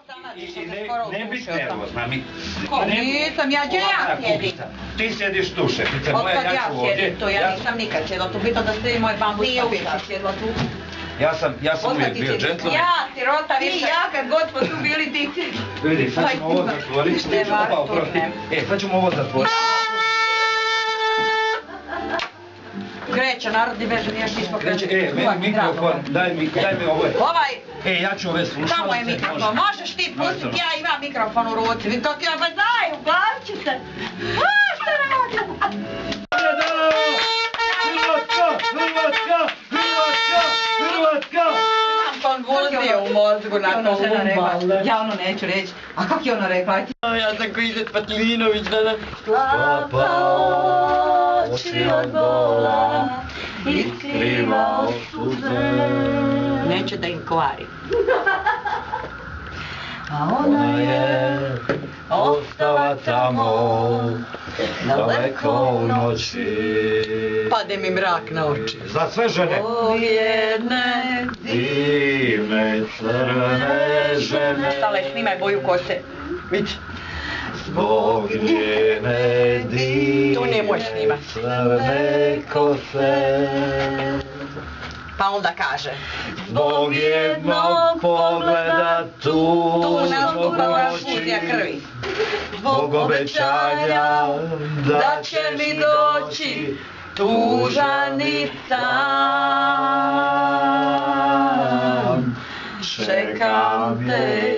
Ne biti nervozna. Ko nisam, ja gdje ja sjedim? Ti sjediš tu, šefice moja, Otkad ja ću ovdje. sjedim tu, ja nisam nikad sjedila tu, bitno da ste moj bambus papir sjedila tu. Ja sam uvijek bio džentlmen. Ja, sirota, vi, ja, kad god smo tu bili ti si. Vidi, sad ćemo ovo zatvoriti. Sad ćemo ovo zatvoriti. Kreće, narodni veže, nije nismo kreće. Meni mikrofon, daj mi ovo. Ovaj, Ja ću ove slušalice. tamo je mikrofon, možeš ti pustit, ja imam mikrofon u ruci, vi to ti ja bazaj, uglavit ću se. Šta radim? Hrvatska! Imam konvulzije u mozgu nakon žena rekla. Ja ono neću reći. A kak je ono rekla? Ja sam ko Izet Patlinović, da. Klapa oči od bola i skriva suze. Neće da im kvari. A ona je ostala tamo daleko u noći. Pade mi mrak na oči. Za sve žene. Jedne divne crne žene. Stale, snimaj boju kose. Vidi. Zbog njene divne crne kose. Pa onda kaže. Zbog jednog pogleda tužnog fuzija krvi. Zbog obećanja Da će mi doći tužan i sam. Čekam te